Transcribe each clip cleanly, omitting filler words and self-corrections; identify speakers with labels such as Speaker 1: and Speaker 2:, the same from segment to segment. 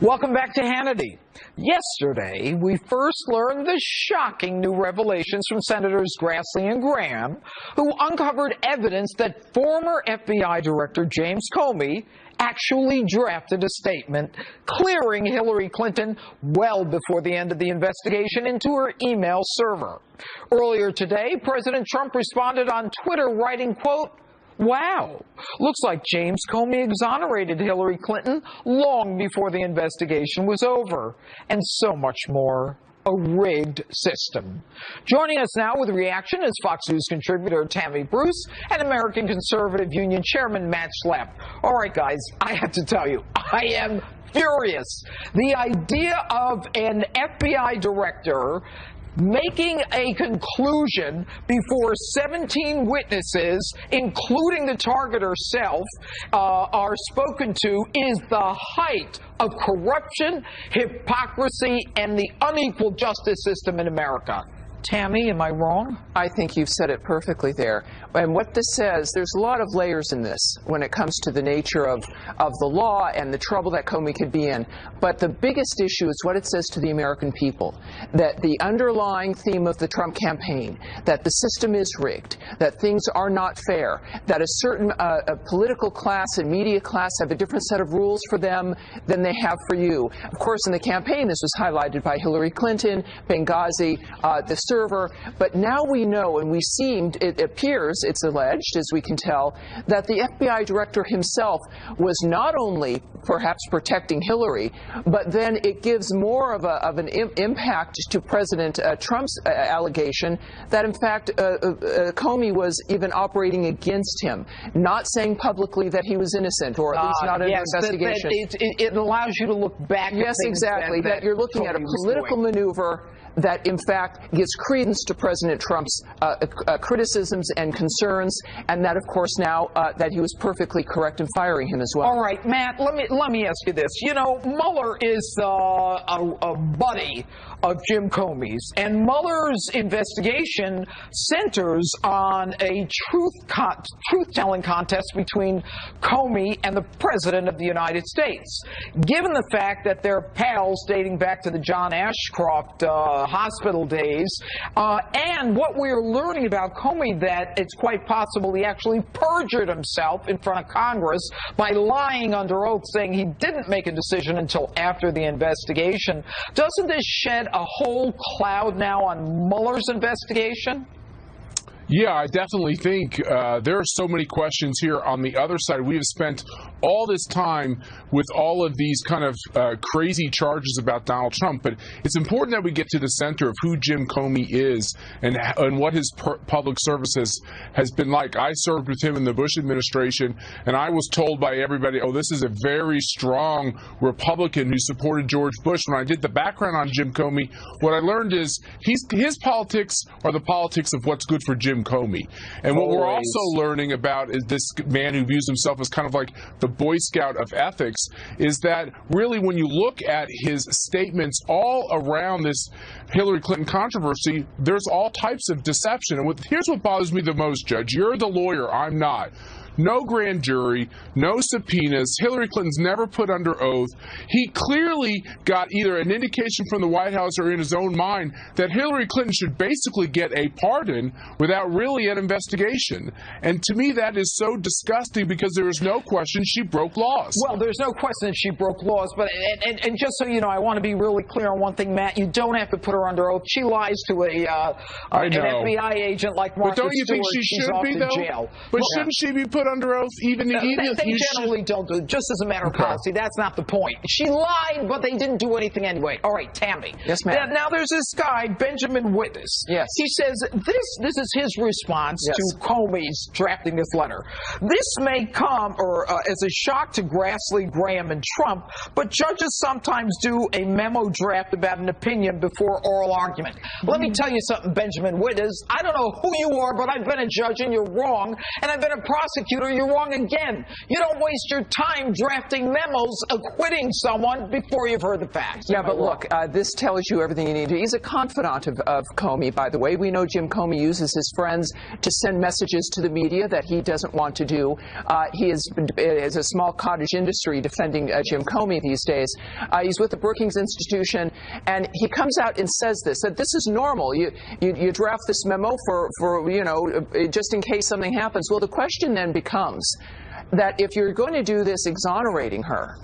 Speaker 1: Welcome back to Hannity. Yesterday, we first learned the shocking new revelations from Senators Grassley and Graham, who uncovered evidence that former FBI Director James Comey actually drafted a statement clearing Hillary Clinton well before the end of the investigation into her email server. Earlier today, President Trump responded on Twitter writing, quote, "Wow, looks like James Comey exonerated Hillary Clinton long before the investigation was over," and so much more. A rigged system. Joining us now with a reaction is Fox News contributor Tammy Bruce and American Conservative Union Chairman Matt Schlapp. All right, guys, I have to tell you, I am furious. The idea of an FBI director making a conclusion before 17 witnesses, including the target herself, are spoken to is the height of corruption, hypocrisy, and the unequal justice system in America. Tammy, am I wrong?
Speaker 2: I think you've said it perfectly there. And what this says, there's a lot of layers in this when it comes to the nature of the law and the trouble that Comey could be in. But the biggest issue is what it says to the American people, that the underlying theme of the Trump campaign, that the system is rigged, that things are not fair, that a certain political class and media class have a different set of rules for them than they have for you. Of course, in the campaign, this was highlighted by Hillary Clinton, Benghazi, the server, but now we know, and it appears, it's alleged, as we can tell, that the FBI director himself was not only perhaps protecting Hillary, but then it gives more of an impact to President Trump's allegation that, in fact, Comey was even operating against him, not saying publicly that he was innocent, or at least not in an investigation.
Speaker 1: It allows you to look back.
Speaker 2: Yes, exactly. That you're looking at a political maneuver that, in fact, gives credence to President Trump's criticisms and concerns, and that, of course, now that he was perfectly correct in firing him as well.
Speaker 1: All right, Matt, let me ask you this. You know, Mueller is a buddy of Jim Comey's, and Mueller's investigation centers on a truth-telling contest between Comey and the President of the United States. Given the fact that they're pals dating back to the John Ashcroft hospital days, and what we're learning about Comey, that it's quite possible he actually perjured himself in front of Congress by lying under oath, saying he didn't make a decision until after the investigation. Doesn't this shed a whole cloud now on Mueller's investigation?
Speaker 3: Yeah, I definitely think there are so many questions here on the other side. We have spent all this time with all of these kind of crazy charges about Donald Trump, but it's important that we get to the center of who Jim Comey is and what his public service has been like. I served with him in the Bush administration, and I was told by everybody, oh, this is a very strong Republican who supported George Bush. When I did the background on Jim Comey, what I learned is his politics are the politics of what's good for Jim Comey. And what we're also learning about is this man who views himself as kind of like the Boy Scout of ethics, is that really when you look at his statements all around this Hillary Clinton controversy, there's all types of deception. And here's what bothers me the most, Judge. You're the lawyer. I'm not. No grand jury, no subpoenas. Hillary Clinton's never put under oath. He clearly got either an indication from the White House or in his own mind that Hillary Clinton should basically get a pardon without really an investigation. And to me, that is so disgusting because there is no question she broke laws.
Speaker 1: Well, there's no question that she broke laws, but and just so you know, I want to be really clear on one thing, Matt. You don't have to put her under oath. She lies to an FBI agent like Martha Stewart.
Speaker 3: But don't you think she should be, though?
Speaker 1: Jail.
Speaker 3: But shouldn't she be put under oath? They
Speaker 1: generally don't do it, just as a matter of policy. That's not the point. She lied, but they didn't do anything anyway. All right, Tammy.
Speaker 2: Yes, ma'am.
Speaker 1: Now there's this guy, Benjamin Wittes.
Speaker 2: Yes.
Speaker 1: He says this is his response to Comey's drafting this letter. This may come as a shock to Grassley, Graham, and Trump, but judges sometimes do a memo draft about an opinion before oral argument. Let me tell you something, Benjamin Wittes. I don't know who you are, but I've been a judge and you're wrong, and I've been a prosecutor prosecutor, you're wrong again. You don't waste your time drafting memos acquitting someone before you've heard the facts.
Speaker 2: Yeah, but look, this tells you everything you need to. He's a confidant of Comey, by the way. We know Jim Comey uses his friends to send messages to the media that he doesn't want to do. He is a small cottage industry defending Jim Comey these days. He's with the Brookings Institution, and he comes out and says this, that this is normal. You draft this memo for you know, just in case something happens. Well, the question then becomes that if you're going to do this exonerating her,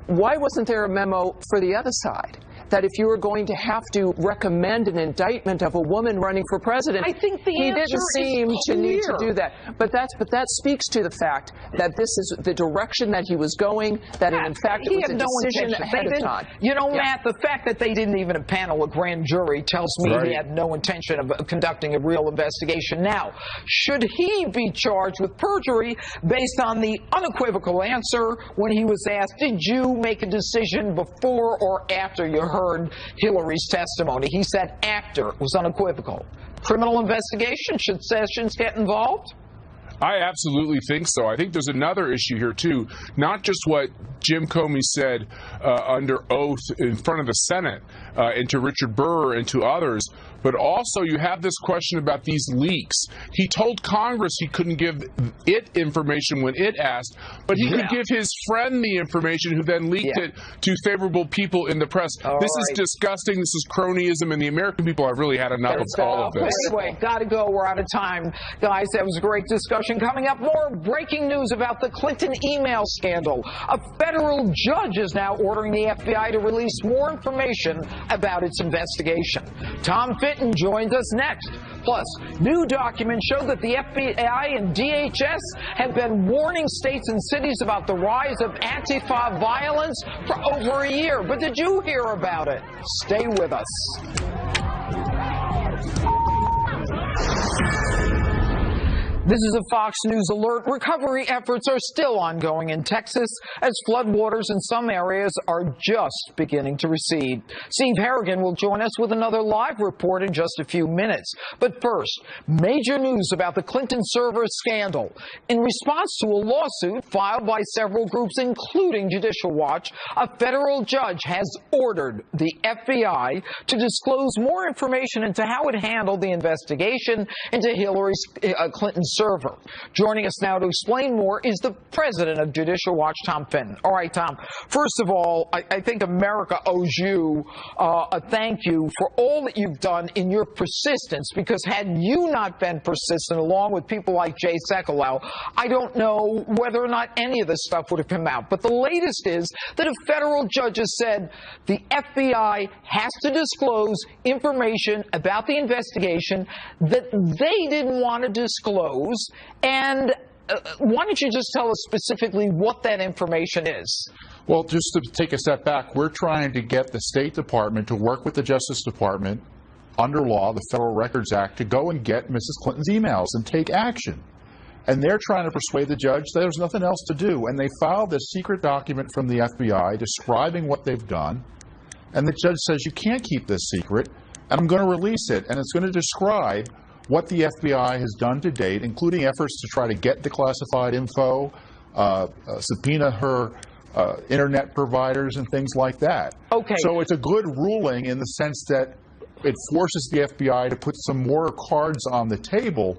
Speaker 2: why wasn't there a memo for the other side? That if you were going to have to recommend an indictment of a woman running for president,
Speaker 1: I think he
Speaker 2: didn't seem to need to do that. But that speaks to the fact that this is the direction that he was going, that in fact it was a decision ahead of time.
Speaker 1: You know, Matt, the fact that they didn't even impanel a grand jury tells me he had no intention of conducting a real investigation. Now, should he be charged with perjury based on the unequivocal answer when he was asked, did you make a decision before or after you heard Hillary's testimony? He said after. It was unequivocal. Criminal investigation? Should Sessions get involved?
Speaker 3: I absolutely think so. I think there's another issue here, too. Not just what Jim Comey said under oath in front of the Senate and to Richard Burr and to others, but also you have this question about these leaks. He told Congress he couldn't give it information when it asked, but he could give his friend the information who then leaked it to favorable people in the press. This is disgusting. This is cronyism, and the American people have really had enough of all of this.
Speaker 1: Anyway, gotta go. We're out of time. Guys, that was a great discussion. Coming up, more breaking news about the Clinton email scandal. A federal judge is now ordering the FBI to release more information about its investigation. Tom Fitton joins us next. Plus, new documents show that the FBI and DHS have been warning states and cities about the rise of Antifa violence for over a year. But did you hear about it? Stay with us. This is a Fox News alert. Recovery efforts are still ongoing in Texas as floodwaters in some areas are just beginning to recede. Steve Harrigan will join us with another live report in just a few minutes. But first, major news about the Clinton server scandal. In response to a lawsuit filed by several groups, including Judicial Watch, a federal judge has ordered the FBI to disclose more information into how it handled the investigation into Hillary Clinton's server. Joining us now to explain more is the president of Judicial Watch, Tom Fitton. All right, Tom, first of all, I think America owes you a thank you for all that you've done in your persistence, because had you not been persistent, along with people like Jay Sekulow, I don't know whether or not any of this stuff would have come out. But the latest is that a federal judge has said the FBI has to disclose information about the investigation that they didn't want to disclose. And why don't you just tell us specifically what that information is?
Speaker 4: Well, just to take a step back, we're trying to get the State Department to work with the Justice Department under law, the Federal Records Act, to go and get Mrs. Clinton's emails and take action. And they're trying to persuade the judge that there's nothing else to do. And they filed this secret document from the FBI describing what they've done. And the judge says, you can't keep this secret, and I'm going to release it. And it's going to describe what the FBI has done to date, including efforts to try to get declassified info, subpoena her internet providers and things like that.
Speaker 1: Okay.
Speaker 4: So it's a good ruling in the sense that it forces the FBI to put some more cards on the table.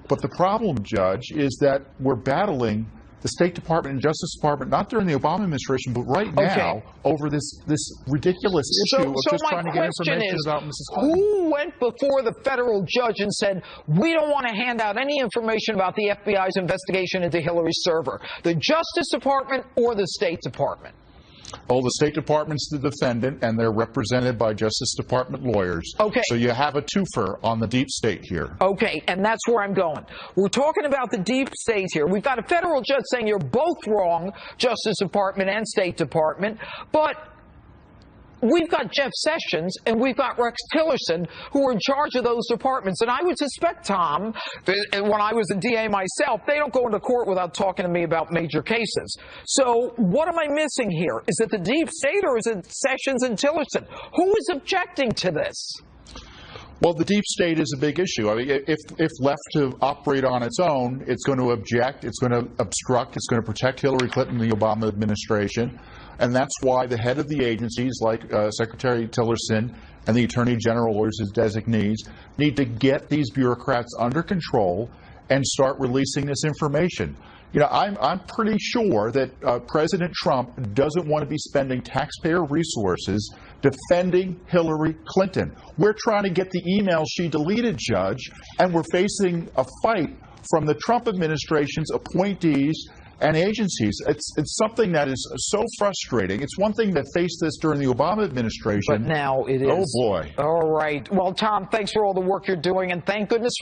Speaker 4: But the problem, Judge, is that we're battling the State Department and Justice Department, not during the Obama administration, but right now, over this ridiculous issue of just trying to get information about Mrs. Clinton.
Speaker 1: Who went before the federal judge and said, we don't want to hand out any information about the FBI's investigation into Hillary's server? The Justice Department or the State Department?
Speaker 4: Oh, the State Department's the defendant, and they're represented by Justice Department lawyers.
Speaker 1: Okay.
Speaker 4: So you have a twofer on the deep state here.
Speaker 1: Okay, and that's where I'm going. We're talking about the deep state here. We've got a federal judge saying you're both wrong, Justice Department and State Department, but we've got Jeff Sessions and we've got Rex Tillerson who are in charge of those departments. And I would suspect, Tom, that when I was a DA myself, they don't go into court without talking to me about major cases. So what am I missing here? Is it the deep state or is it Sessions and Tillerson? Who is objecting to this?
Speaker 4: Well, the deep state is a big issue. I mean, if left to operate on its own, it's going to object, it's going to obstruct, it's going to protect Hillary Clinton and the Obama administration. And that's why the head of the agencies, like Secretary Tillerson and the Attorney General or his designees, need to get these bureaucrats under control and start releasing this information. You know, I'm pretty sure that President Trump doesn't want to be spending taxpayer resources defending Hillary Clinton. We're trying to get the emails she deleted, Judge, and we're facing a fight from the Trump administration's appointees and agencies. It's something that is so frustrating. It's one thing to face this during the Obama administration.
Speaker 1: But now it is.
Speaker 4: Oh, boy.
Speaker 1: All right. Well, Tom, thanks for all the work you're doing, and thank goodness